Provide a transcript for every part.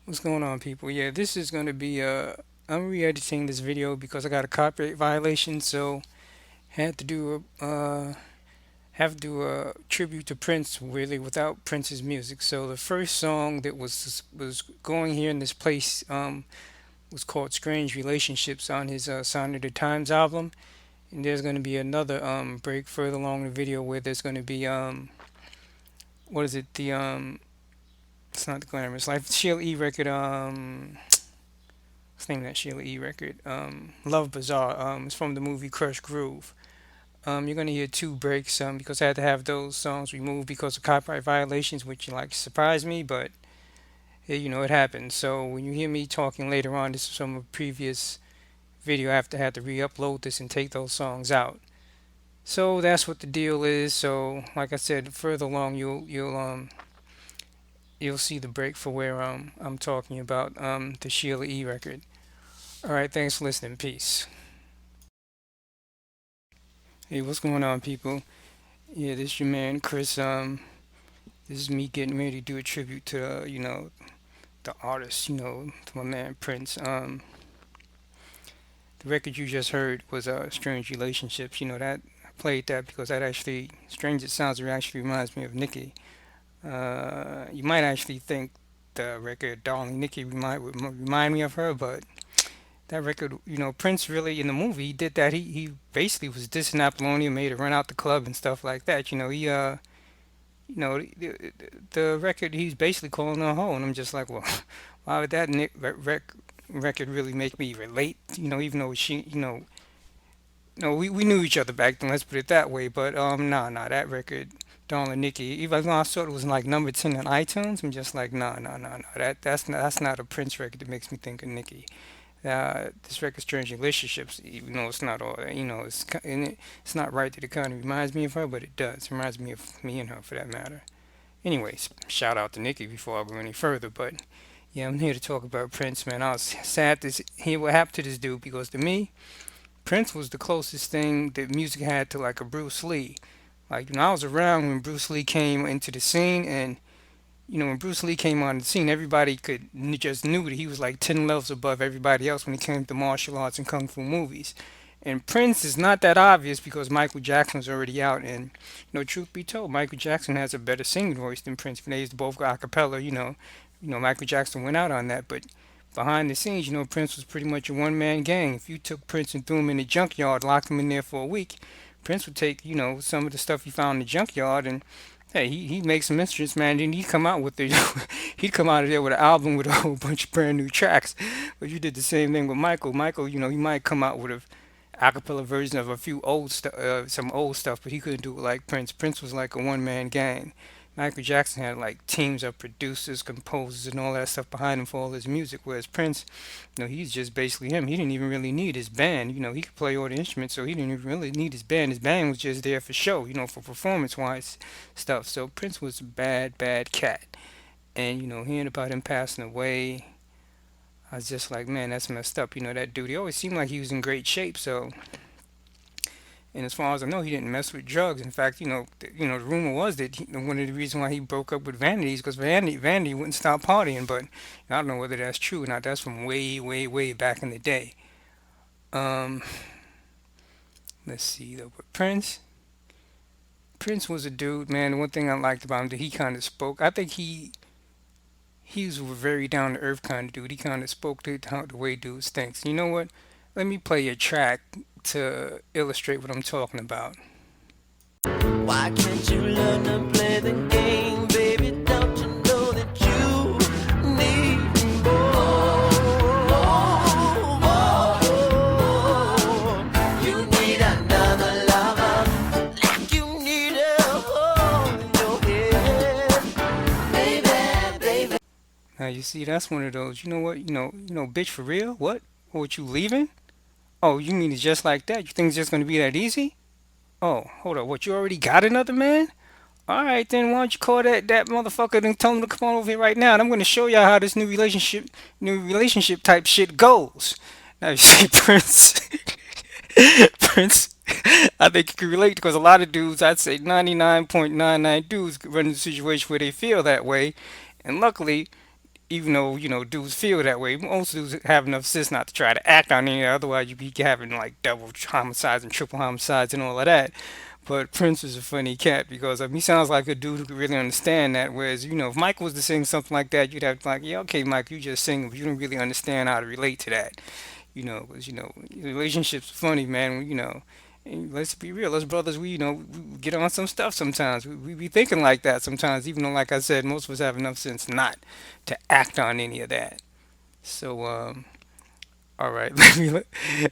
What's going on, people? Yeah, this is going to be I'm re-editing this video because I got a copyright violation, so had to do a have to do a tribute to Prince really without Prince's music. So the first song that was going here in this place was called "Strange Relationships" on his Sign of the Times album, and there's going to be another break further along the video where there's going to be what is it it's not the Glamorous Life Sheila E record what's the name of that Sheila E record? Love Bazaar. It's from the movie Crush Groove. You're gonna hear two breaks because I had to have those songs removed because of copyright violations, which like surprised me, but it happens. So when you hear me talking later on, this is from a previous video. I have to re-upload this and take those songs out. So that's what the deal is. So like I said, further along you'll see the break for where I'm talking about the Sheila E record. All right, thanks for listening. Peace. Hey, what's going on, people? Yeah, this is your man Chris. This is me getting ready to do a tribute to the artist, to my man Prince. The record you just heard was "Strange Relationships." That I played that because that actually, strange it sounds, it actually reminds me of Nicki. You might actually think the record "Darling Nikki" remind me of her, but that record, Prince really in the movie he did that. He basically was dissing Apollonia, made her run out the club and stuff like that. The record he's basically calling her a hoe, and I'm just like, well, why would that record really make me relate? Even though she, no, we knew each other back then. Let's put it that way. But nah, that record, Darling Nikki, even though I saw it was like number 10 on iTunes, I'm just like, nah. That's not a Prince record that makes me think of Nikki. This record, Strange Relationships, even though it's not all, it's not right that it kind of reminds me of her, but it does. It reminds me of me and her for that matter. Anyways, shout out to Nikki before I go any further. But yeah, I'm here to talk about Prince, man. I was sad to hear what happened to this dude because to me, Prince was the closest thing that music had to like a Bruce Lee. Like, I was around when Bruce Lee came into the scene, and when Bruce Lee came on the scene, everybody just knew that he was like 10 levels above everybody else when it came to martial arts and kung fu movies. And Prince is not that obvious because Michael Jackson was already out. And, truth be told, Michael Jackson has a better singing voice than Prince. They used to both go a cappella, Michael Jackson went out on that. But behind the scenes, Prince was pretty much a one man gang. If you took Prince and threw him in the junkyard, locked him in there for a week, Prince would take, some of the stuff he found in the junkyard and hey, he'd make some instruments, man. Then he'd come out with the, he'd come out of there with an album with a whole bunch of brand new tracks. But you did the same thing with Michael. Michael, he might come out with a acapella version of a few some old stuff, but he couldn't do it like Prince. Prince was like a one man gang. Michael Jackson had like teams of producers, composers, and all that stuff behind him for all his music. Whereas Prince, he's just basically him. He didn't even really need his band. He could play all the instruments, so he didn't even really need his band. His band was just there for show, for performance-wise stuff. So Prince was a bad, bad cat. And hearing about him passing away, I was just like, man, that's messed up. That dude. He always seemed like he was in great shape. So, and as far as I know, he didn't mess with drugs. In fact, the rumor was that one of the reasons why he broke up with Vanity is because Vanity wouldn't stop partying. But I don't know whether that's true or not. That's from way, way, way back in the day. Um, let's see though. But Prince was a dude, man. The one thing I liked about him that he kind of spoke. I think he was a very down to earth kind of dude. He kind of spoke to the way dudes think. You know what? Let me play a track to illustrate what I'm talking about. Why can't you learn to play the game, baby? Don't you know that you need more? You need another lover, like you need a hole in your head, baby. Now you see, that's one of those. You know what? Bitch, for real? What? What, you leaving? Oh, you mean it's just like that? You think it's just gonna be that easy? Oh, hold up. What? You already got another man? All right, then why don't you call that motherfucker and tell him to come on over here right now, and I'm gonna show y'all how this new relationship type shit goes. Now you see, Prince, Prince, I think you can relate because a lot of dudes, I'd say 99.99 dudes run into a situation where they feel that way, and luckily, even though dudes feel that way. Most dudes have enough sense not to try to act on it. Otherwise, you'd be having like double homicides and triple homicides and all of that. But Prince is a funny cat because he sounds like a dude who could really understand that. Whereas, if Michael was to sing something like that, you'd have to like, yeah, okay, Mike, you just sing, but you don't really understand how to relate to that. Because relationships are funny, man. And let's be real, us brothers, we get on some stuff sometimes. We be thinking like that sometimes, even though, like I said, most of us have enough sense not to act on any of that. So, all right,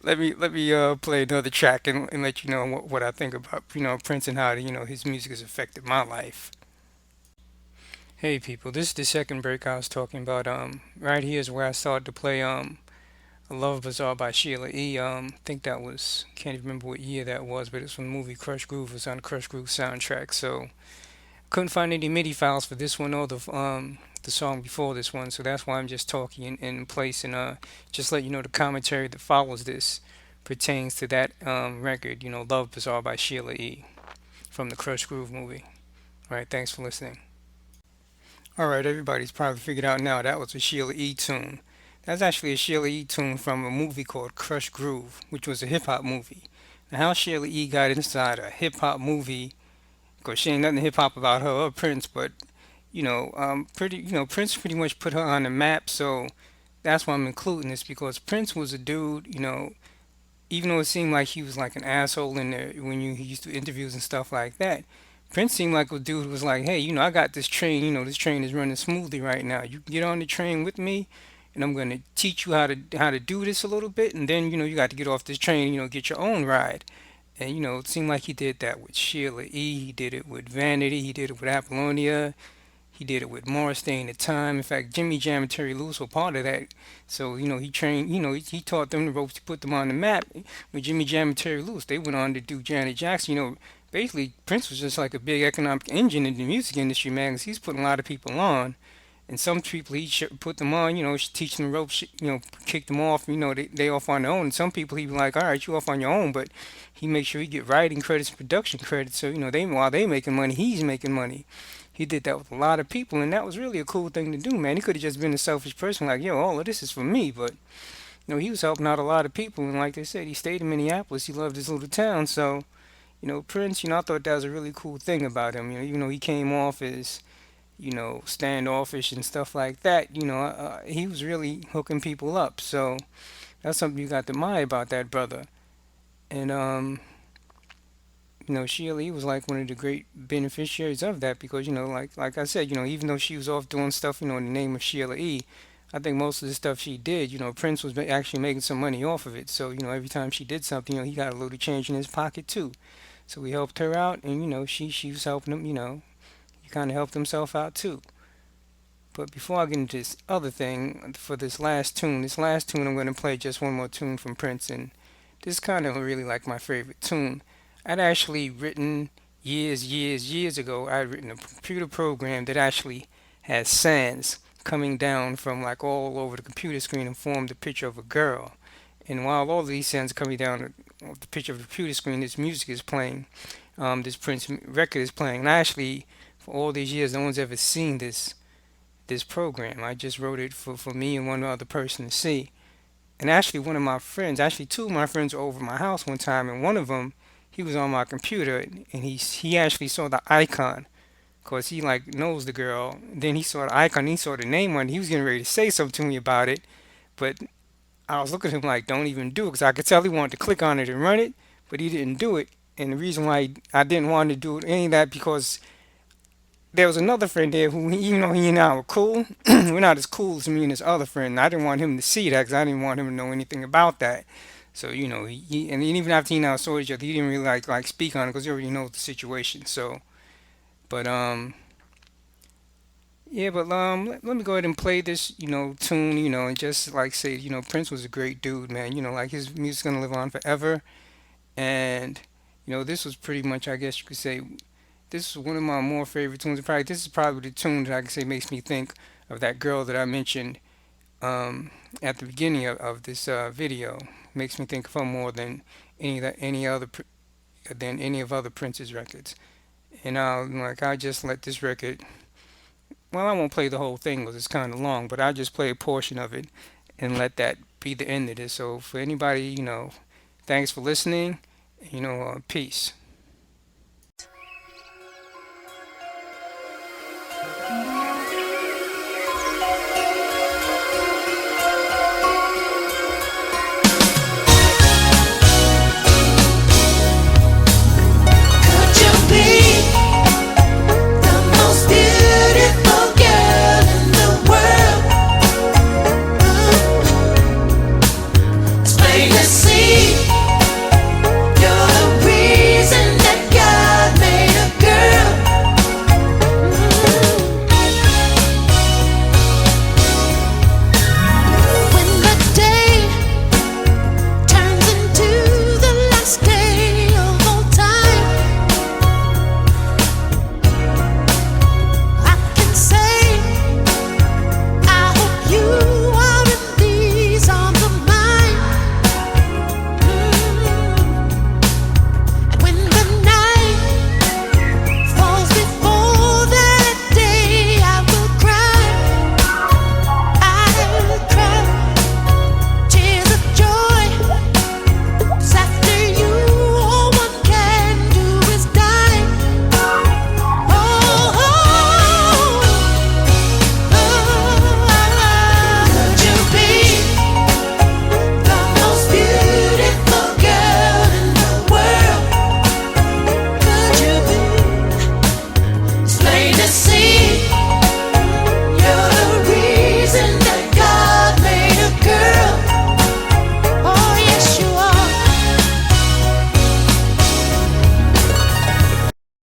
let me play another track and let you know what I think about Prince and how his music has affected my life. Hey people, this is the second break I was talking about. Right here is where I started to play Love Bazaar by Sheila E. I think that was, can't even remember what year that was, but it's from the movie Crush Groove. It was on the Crush Groove soundtrack. So couldn't find any MIDI files for this one or the song before this one, so that's why I'm just talking in place and just let you know the commentary that follows this pertains to that record, Love Bazaar by Sheila E. from the Crush Groove movie. All right, thanks for listening. All right, everybody's probably figured out now that was a Sheila E. tune. That's actually a Sheila E. tune from a movie called Crush Groove, which was a hip hop movie. Now, how Sheila E. got inside a hip hop movie, because she ain't nothing hip hop about her or Prince, but Prince pretty much put her on the map. So that's why I'm including this because Prince was a dude, even though it seemed like he was like an asshole in there when he used to do interviews and stuff like that. Prince seemed like a dude who was like, hey, I got this train, this train is running smoothly right now. You can get on the train with me, and I'm gonna teach you how to do this a little bit, and then you got to get off this train, get your own ride. And it seemed like he did that with Sheila E. He did it with Vanity. He did it with Apollonia. He did it with Morris Day in the Time. In fact, Jimmy Jam and Terry Lewis were part of that. So, he trained, he taught them the ropes to put them on the map. With Jimmy Jam and Terry Lewis, they went on to do Janet Jackson. Basically, Prince was just like a big economic engine in the music industry, man, 'cause he's putting a lot of people on. And some people he put them on, teach them the ropes, kick them off, they off on their own. And some people he be like, all right, you off on your own, but he makes sure he get writing credits and production credits. So, they while they making money, he's making money. He did that with a lot of people, and that was really a cool thing to do, man. He could have just been a selfish person, like, yo, all of this is for me, but he was helping out a lot of people, and like they said, he stayed in Minneapolis. He loved his little town, so Prince, I thought that was a really cool thing about him. Even though he came off as standoffish and stuff like that, he was really hooking people up. So that's something you got to admire about that brother. And Sheila E. was like one of the great beneficiaries of that because, like I said, even though she was off doing stuff, in the name of Sheila E., I think most of the stuff she did, Prince was actually making some money off of it. So, every time she did something, he got a little change in his pocket too. So he helped her out, and she was helping him. He kind of helped himself out too. But before I get into this other thing, for this last tune, I'm going to play just one more tune from Prince, and this is kind of really like my favorite tune. I'd actually written years ago. I'd written a computer program that actually has sands coming down from like all over the computer screen and formed a picture of a girl. And while all these sands are coming down the picture of the computer screen, this music is playing. This Prince record is playing. And actually, for all these years, no one's ever seen this program. I just wrote it for me and one other person to see. And actually, one of my friends, actually two of my friends were over at my house one time, and one of them, he was on my computer, and he actually saw the icon, cause he like knows the girl. Then he saw the icon, he saw the name on it. He was getting ready to say something to me about it, but I was looking at him like, don't even do it, cause I could tell he wanted to click on it and run it, but he didn't do it. And the reason why I didn't want to do any of that because there was another friend there who, even though he and I were cool, we're not as cool as me and this other friend. And I didn't want him to see that because I didn't want him to know anything about that. So and even after he and I saw each other, he didn't really like speak on it because he already knows the situation. So, but yeah, but let me go ahead and play this tune, and just like say, Prince was a great dude, man. Like his music's gonna live on forever, and this was pretty much, I guess you could say, this is one of my more favorite tunes. Probably this is probably the tune that I can say makes me think of that girl that I mentioned at the beginning of this video. Makes me think of her more than any of other Prince's records. And I just let this record well, I won't play the whole thing because it's kind of long, but I'll just play a portion of it and let that be the end of this. So for anybody, thanks for listening. Peace.